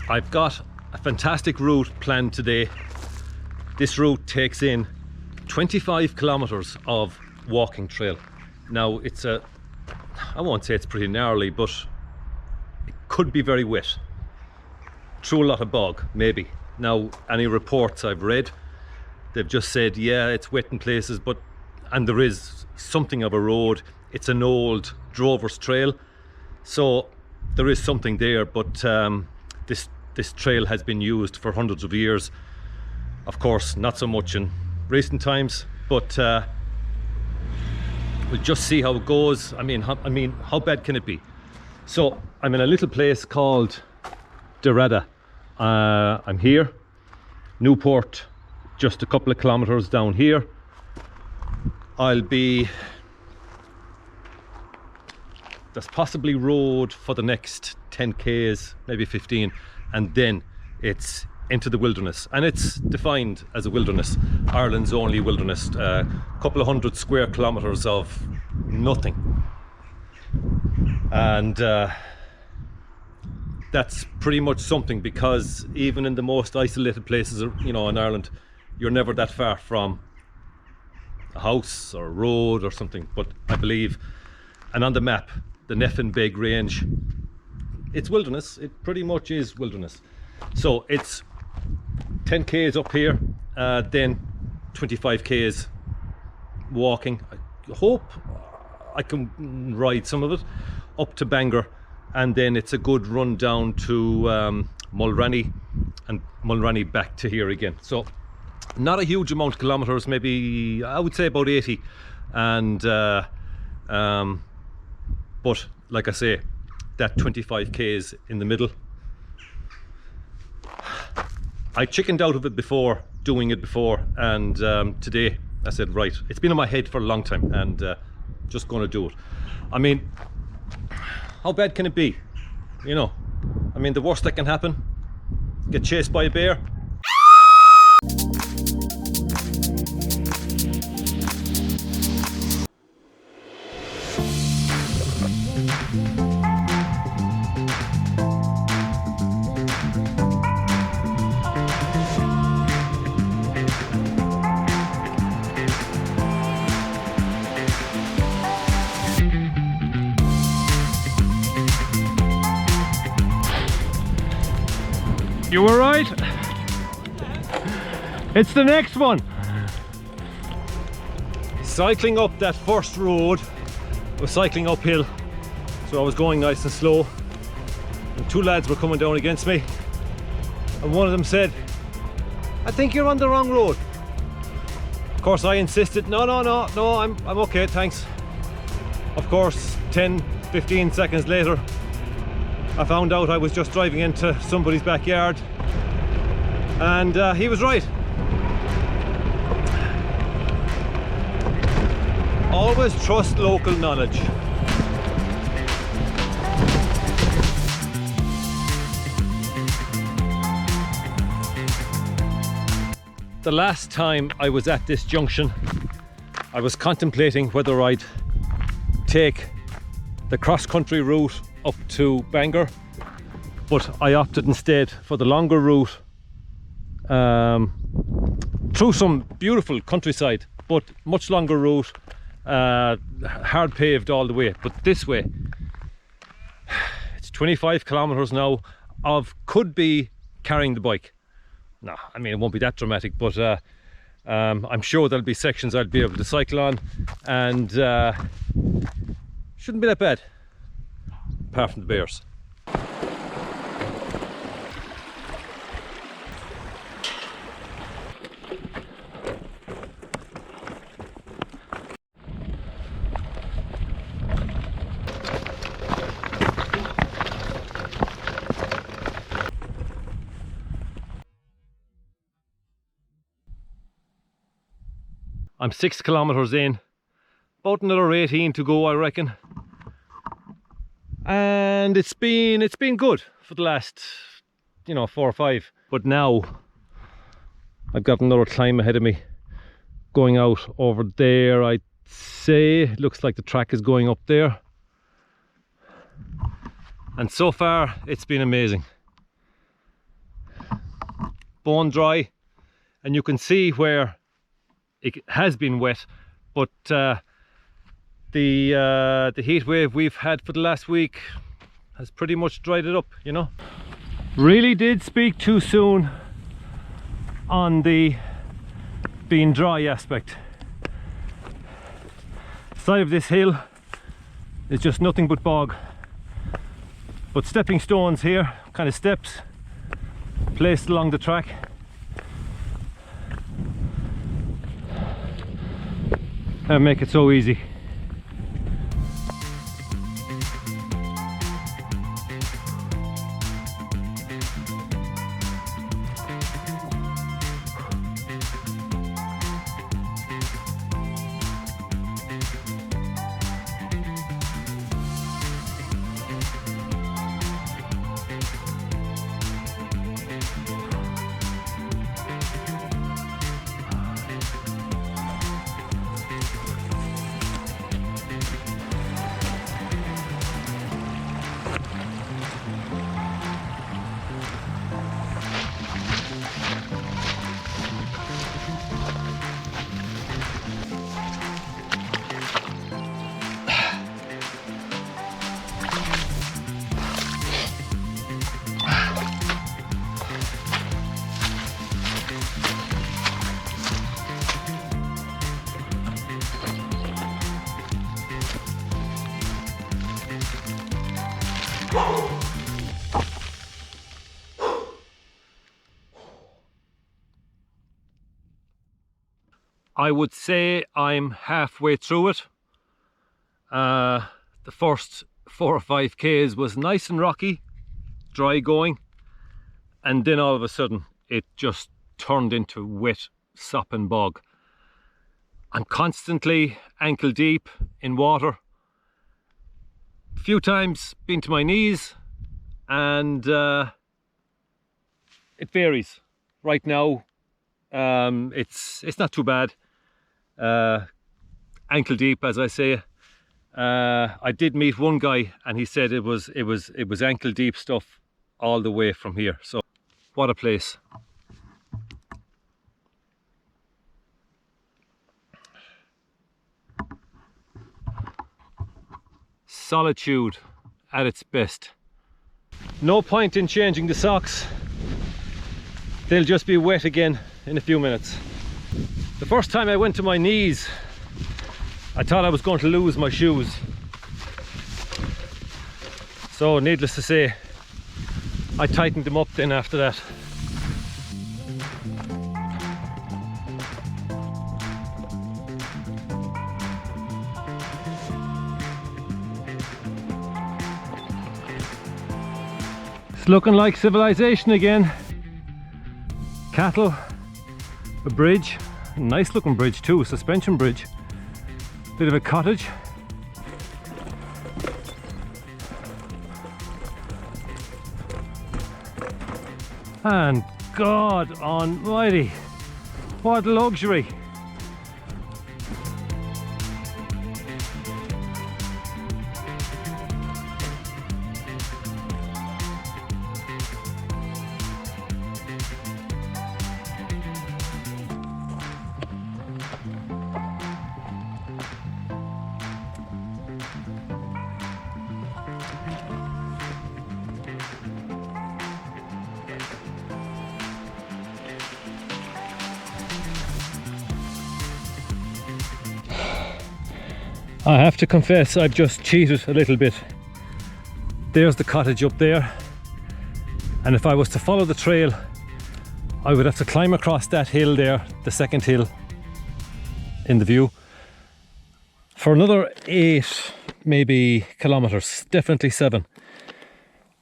I've got a fantastic route planned today. This route takes in 25 kilometers of walking trail. Now I won't say it's pretty gnarly, but it could be very wet. Through a lot of bog, maybe. Now, any reports I've read, they've just said, yeah, it's wet in places, and there is something of a road. It's an old drover's trail, so there is something there, but this trail has been used for hundreds of years. Of course, not so much in recent times, but we'll just see how it goes. I mean, how bad can it be? So I'm in a little place called Derrida. I'm here, Newport, just a couple of kilometers down here. There's possibly road for the next 10 k's, maybe 15, and then it's into the wilderness, and it's defined as a wilderness, Ireland's only wilderness. A couple of 100 square kilometers of nothing, and that's pretty much something, because even in the most isolated places, you know, in Ireland, you're never that far from a house or a road or something. But I believe, and on the map, the Nephin Beg range, it's wilderness. It pretty much is wilderness. So it's 10 k's up here, then 25 k's walking. I hope I can ride some of it up to Bangor, and then it's a good run down to Mulranny, and Mulranny back to here again. So not a huge amount of kilometers, maybe I would say about 80, and but like I say, that 25 k's in the middle. I chickened out of it before, doing it before, and today I said, right, it's been in my head for a long time, and just going to do it. I mean, how bad can it be? You know, I mean, the worst that can happen, get chased by a bear. You were right. It's the next one. Cycling up that first road, I was cycling uphill, so I was going nice and slow, and two lads were coming down against me, and one of them said, I think you're on the wrong road. Of course I insisted, no, I'm okay, thanks. Of course, 10-15 seconds later, I found out I was just driving into somebody's backyard, and he was right. Always trust local knowledge. The last time I was at this junction, I was contemplating whether I'd take the cross-country route up to Bangor, but I opted instead for the longer route through some beautiful countryside, but much longer route, hard paved all the way. But this way, it's 25 kilometers now of could be carrying the bike. No, I mean, it won't be that dramatic, but I'm sure there'll be sections I'll be able to cycle on, and shouldn't be that bad, apart from the bears. I'm 6 kilometers in, about another 18 to go, I reckon. And it's been good for the last, 4 or 5. But now I've got another climb ahead of me, going out over there. I'd say it looks like the track is going up there, and so far it's been amazing. bone dry, and you can see where it has been wet, but the heat wave we've had for the last week has pretty much dried it up, you know. Really did speak too soon on the being dry aspect. The side of this hill is just nothing but bog, but stepping stones here, kind of steps placed along the track. And make it so easy. I would say I'm halfway through it. The first 4 or 5 Ks was nice and rocky, dry going, and then all of a sudden it just turned into wet sop and bog. I'm constantly ankle deep in water. A few times been to my knees, and it varies. Right now it's not too bad. Ankle deep, as I say. I did meet one guy and he said it was ankle deep stuff all the way from here. So what a place. Solitude at its best. No point in changing the socks. They'll just be wet again in a few minutes. The first time I went to my knees, I thought I was going to lose my shoes. So needless to say, I tightened them up then after that. It's looking like civilization again. Cattle, a bridge, a nice looking bridge too, a suspension bridge. Bit of a cottage. And God almighty, what luxury. I have to confess, I've just cheated a little bit. There's the cottage up there, and if I was to follow the trail, I would have to climb across that hill there, the second hill in the view, for another 8 maybe kilometers, definitely 7.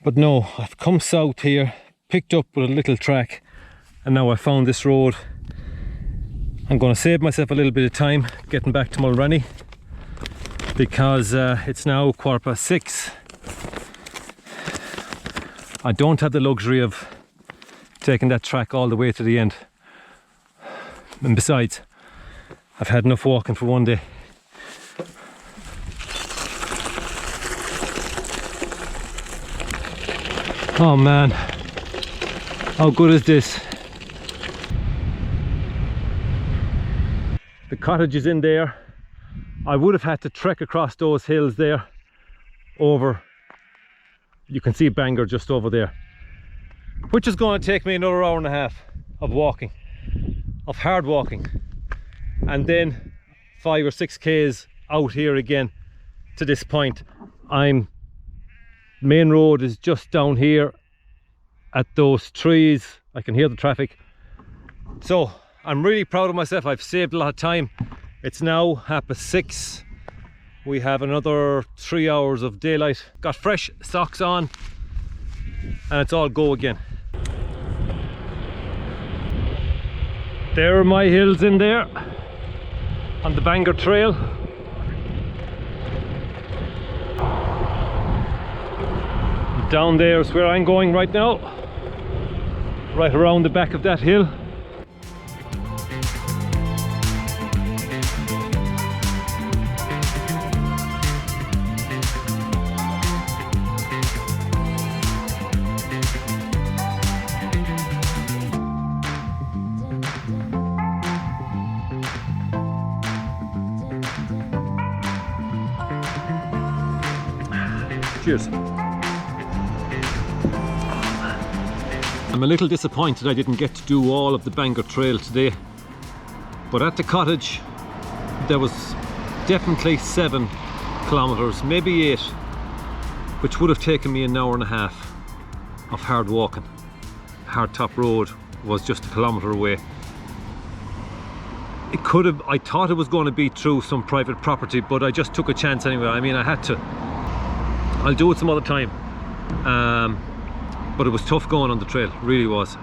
But no, I've come south here, picked up with a little track, and now I found this road. I'm going to save myself a little bit of time getting back to Mulrenny, because it's now 6:15. I don't have the luxury of taking that track all the way to the end, and besides, I've had enough walking for one day. Oh man, how good is this? cottage is in there. I would have had to trek across those hills there over, you can see Bangor just over there, which is going to take me another hour and a half of walking, of hard walking, and then 5 or 6 k's out here again to this point. Main road is just down here at those trees. I can hear the traffic. So I'm really proud of myself. I've saved a lot of time. It's now 6:30. We have another 3 hours of daylight. Got fresh socks on and it's all go again. There are my hills in there on the Bangor trail. Down there is where I'm going right now, right around the back of that hill. Cheers. I'm a little disappointed I didn't get to do all of the Bangor Trail today, but at the cottage there was definitely 7 kilometers, maybe 8, which would have taken me an hour and a half of hard walking. Hardtop Road was just a kilometer away. It could have, I thought it was going to be through some private property, but I just took a chance anyway. I mean, I had to. I'll do it some other time. But it was tough going on the trail, really was.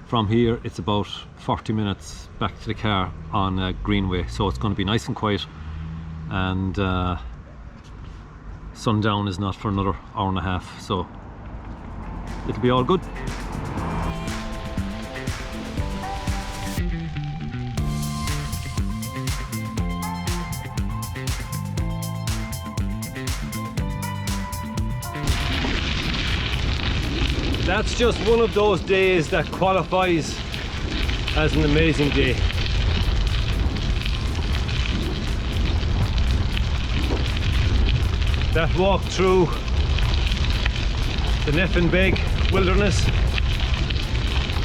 From here it's about 40 minutes back to the car on Greenway, so it's going to be nice and quiet, and sundown is not for another hour and a half, so it'll be all good. That's just one of those days that qualifies as an amazing day. That walk through the Nephin Beg wilderness,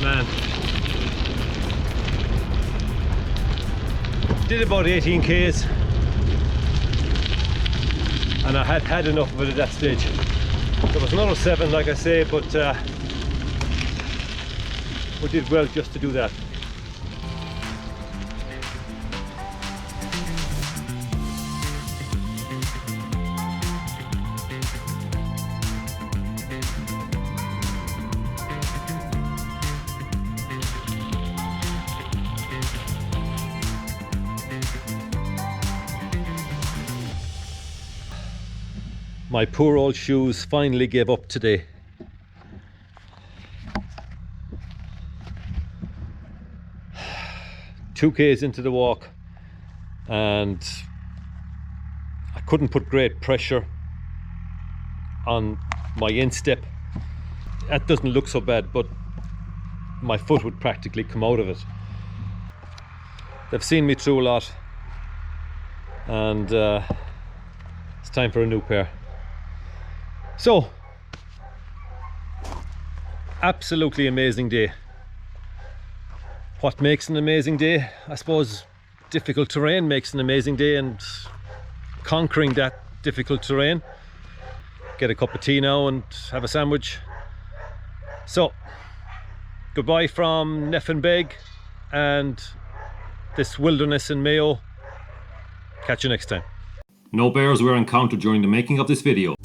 man. Did about 18 k's and I had had enough of it at that stage. There was another 7, like I say, but we did well just to do that. My poor old shoes finally gave up today. Two k's into the walk and I couldn't put great pressure on my instep. That doesn't look so bad, but my foot would practically come out of it. They've seen me through a lot, and it's time for a new pair. So, absolutely amazing day. What makes an amazing day? I suppose difficult terrain makes an amazing day, and conquering that difficult terrain. Get a cup of tea now and have a sandwich. So, goodbye from Nephin Beg and this wilderness in Mayo. Catch you next time. No bears were encountered during the making of this video.